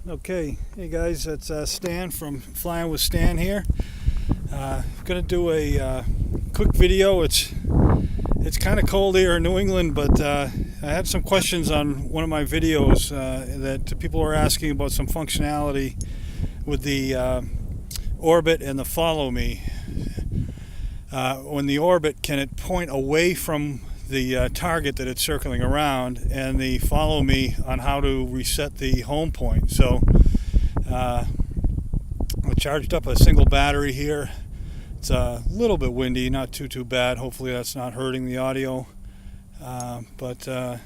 Okay, hey guys, it's Stan from Flying with Stan here. Gonna do a quick video. It's kind of cold here in New England, but I had some questions on one of my videos that people were asking about some functionality with the orbit and the follow me. When the orbit, can it point away from the target that it's circling around, and the follow me on how to reset the home point. So I charged up a single battery here. It's a little bit windy, not too bad. Hopefully that's not hurting the audio, but I'm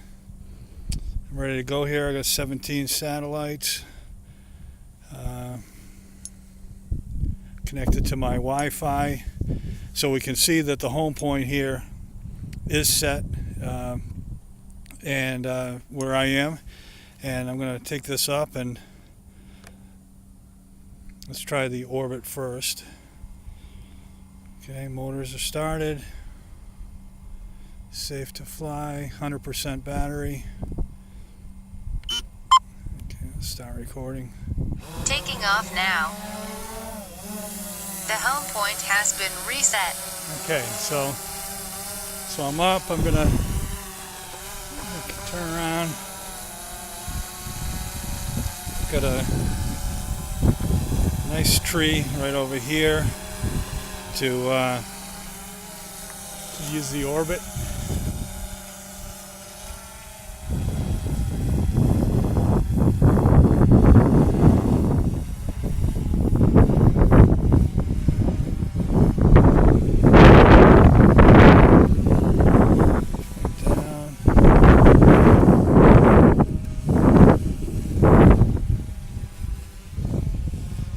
ready to go here. I got 17 satellites connected to my Wi-Fi, so we can see that the home point here is set and where I am, and I'm going to take this up and let's try the orbit first. Okay, motors are started, safe to fly, 100% battery. Okay, let's start recording. Taking off now. The home point has been reset. Okay, so I'm up. I'm gonna turn around. Got a nice tree right over here to use the orbit.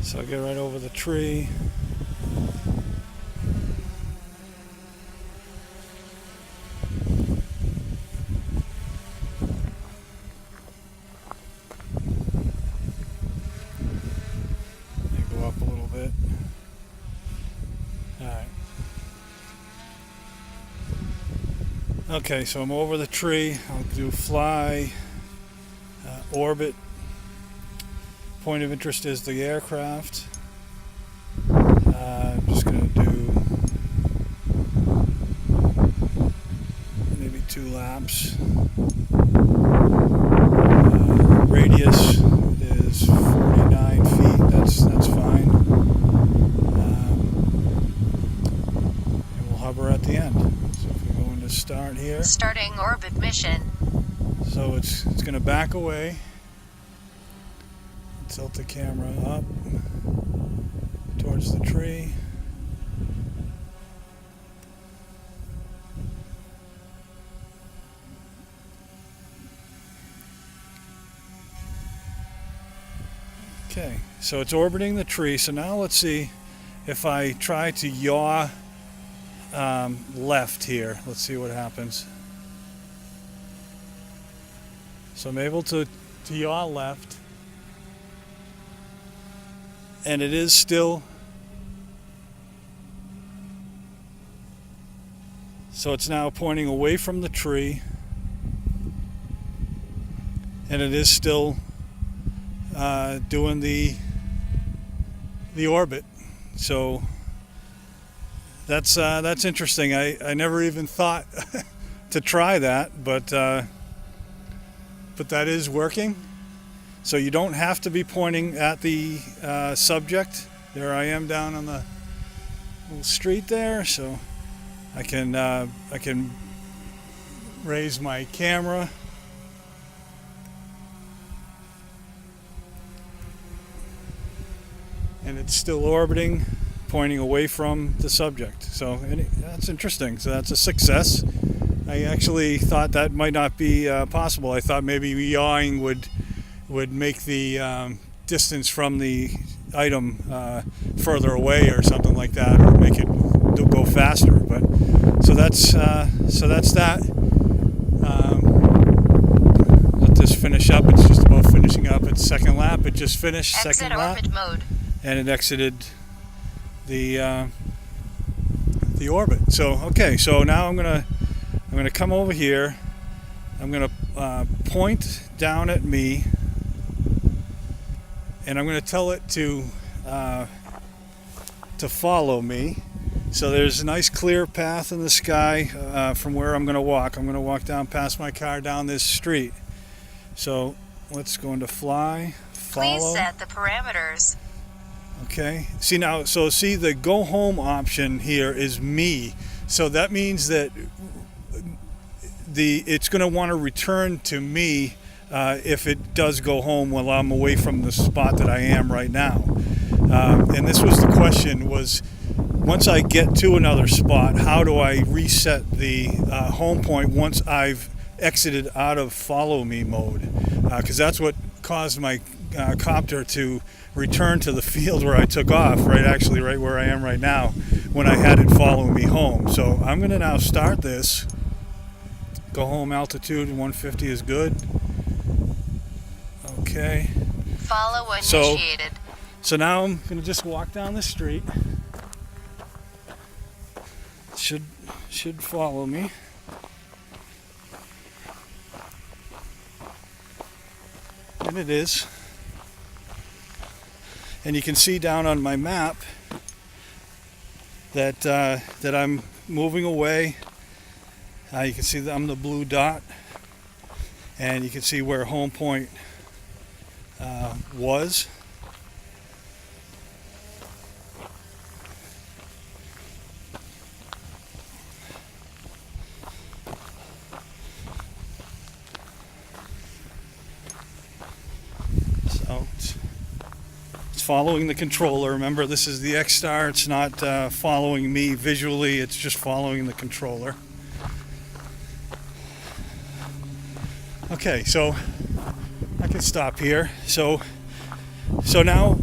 So I get right over the tree. Go up a little bit. Alright. Okay, so I'm over the tree. I'll do fly, orbit. Point of interest is the aircraft. I'm just going to do maybe 2 laps. Radius is 49 feet. That's fine. And we'll hover at the end. So if we go into start here. Starting orbit mission. So it's going to back away. Tilt the camera up towards the tree. Okay, so it's orbiting the tree. So now let's see if I try to yaw left here. Let's see what happens. So I'm able to yaw left. And it is still, so it's now pointing away from the tree, and it is still doing the orbit. So that's interesting. I never even thought to try that, but that is working. So you don't have to be pointing at the subject. There I am down on the little street there, so I can raise my camera. And it's still orbiting, pointing away from the subject. So that's interesting. So that's a success. I actually thought that might not be possible. I thought maybe yawing would make the distance from the item further away or something like that, or make it go faster. But so that's that. Let this finish up. It's just about finishing up its second lap. It just finished second lap, orbit mode, and it exited the orbit. So okay, so now I'm gonna come over here. I'm gonna point down at me and I'm going to tell it to follow me. So there's a nice clear path in the sky from where I'm going to walk. I'm going to walk down past my car down this street. So let's go into fly, follow. Please set the parameters. Okay. See now, so see the go home option here is me. So that means that it's going to want to return to me if it does go home while I'm away from the spot that I am right now. And this was the question: was once I get to another spot, how do I reset the home point once I've exited out of follow me mode? Because that's what caused my copter to return to the field where I took off, right where I am right now, when I had it follow me home. So I'm going to now start this. Go home altitude 150 is good. Okay. Follow initiated. So now I'm going to just walk down the street. Should follow me. And it is. And you can see down on my map that I'm moving away. You can see that I'm the blue dot, and you can see where home point was. So it's following the controller. Remember, this is the X-Star. It's not following me visually. It's just following the controller. Okay, so I can stop here. So now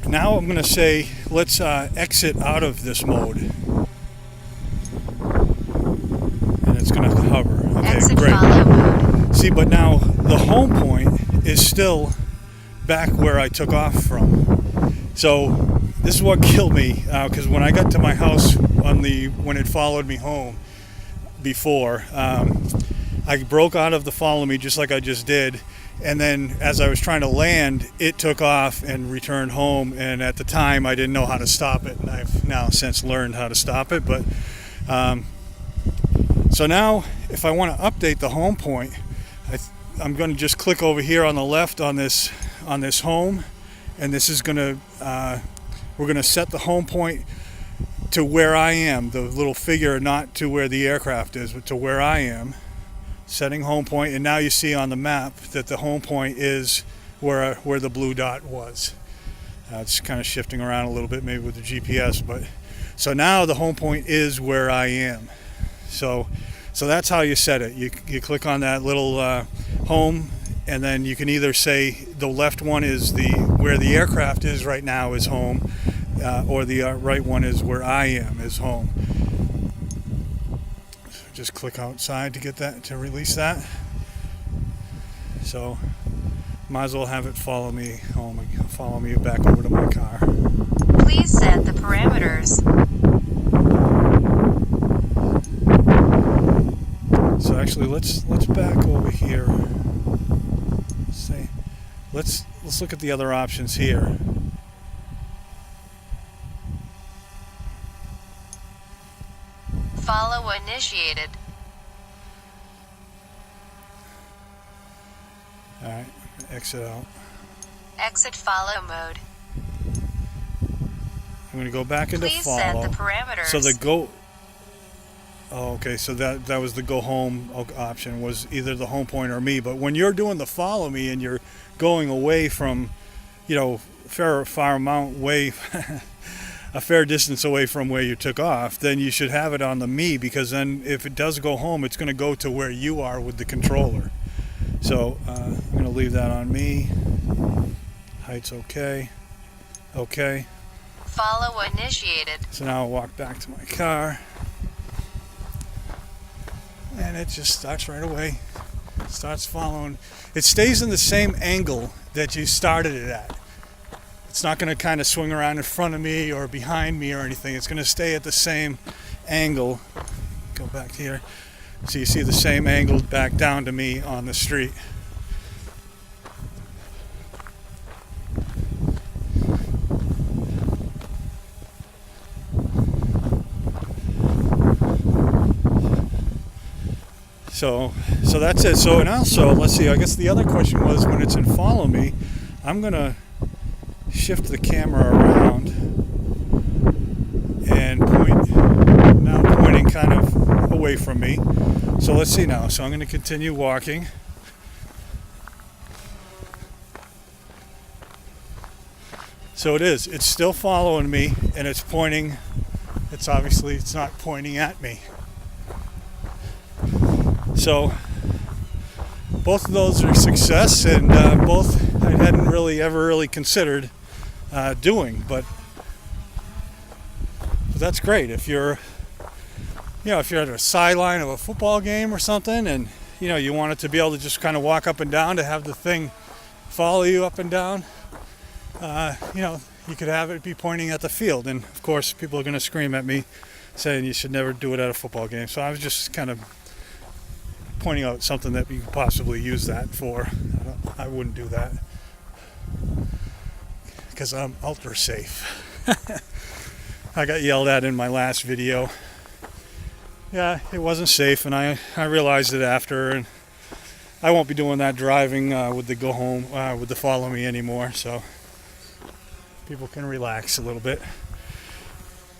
I'm going to say let's exit out of this mode, and it's going to hover. Okay, Exit great. follow mode. See, but now the home point is still back where I took off from. So this is what killed me, because when I got to my house when it followed me home before, I broke out of the follow me just like I just did, and then as I was trying to land, it took off and returned home, and at the time I didn't know how to stop it, and I've now since learned how to stop it. But so now if I want to update the home point, I'm going to just click over here on the left on this home, and this is going to we're going to set the home point to where I am, the little figure, not to where the aircraft is, but to where I am. Setting home point, and now you see on the map that the home point is where the blue dot was. It's kind of shifting around a little bit, maybe with the GPS, but so now the home point is where I am. So that's how you set it. You click on that little home, and then you can either say the left one is where the aircraft is right now is home, or the right one is where I am is home. Just click outside to get that, to release that. So might as well have it follow me home, follow me back over to my car. Please set the parameters. So actually let's back over here. Let's look at the other options here. Follow initiated. Alright, exit out. Exit follow mode. I'm going to go back into Please follow. set the parameters. So the go... Oh, okay, so that was the go home option, was either the home point or me. But when you're doing the follow me and you're going away from, far amount way... a fair distance away from where you took off, then you should have it on the me, because then if it does go home, it's going to go to where you are with the controller. So I'm going to leave that on me. Height's okay. Okay. Follow initiated. So now I'll walk back to my car, and it just starts right away. Starts following. It stays in the same angle that you started it at. It's not going to kind of swing around in front of me or behind me or anything. It's going to stay at the same angle. Go back here. So you see the same angle back down to me on the street. So that's it. So, and also, let's see, I guess the other question was, when it's in follow me, I'm gonna shift the camera around and now pointing kind of away from me. So let's see now. So I'm going to continue walking. So it's still following me, and it's pointing. It's not pointing at me. So both of those are a success, and both I hadn't ever really considered doing, but that's great. If you're at a sideline of a football game or something, and you want it to be able to just kind of walk up and down, to have the thing follow you up and down, you could have it be pointing at the field. And of course, people are going to scream at me saying you should never do it at a football game. So I was just kind of pointing out something that you could possibly use that for. I wouldn't do that because I'm ultra safe. I got yelled at in my last video. Yeah, it wasn't safe, and I realized it after, and I won't be doing that driving with the go home with the follow me anymore, so people can relax a little bit.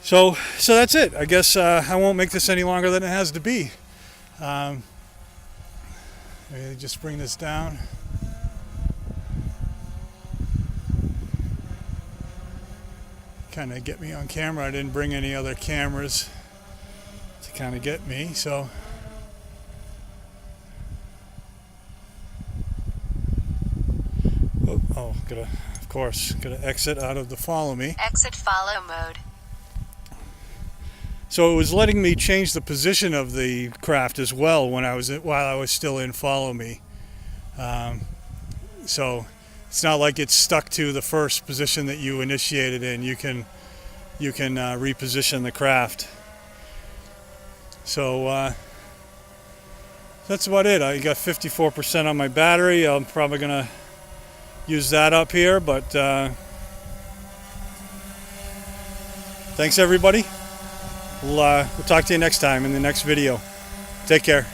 So that's it. I guess I won't make this any longer than it has to be. Maybe just bring this down. Kind of get me on camera. I didn't bring any other cameras to kind of get me, so gotta exit out of the follow me. Exit follow mode. So it was letting me change the position of the craft as well while I was still in follow me. So it's not like it's stuck to the first position that you initiated in. You can reposition the craft. So that's about it. I got 54% on my battery. I'm probably gonna use that up here, but thanks everybody. We'll talk to you next time in the next video. Take care.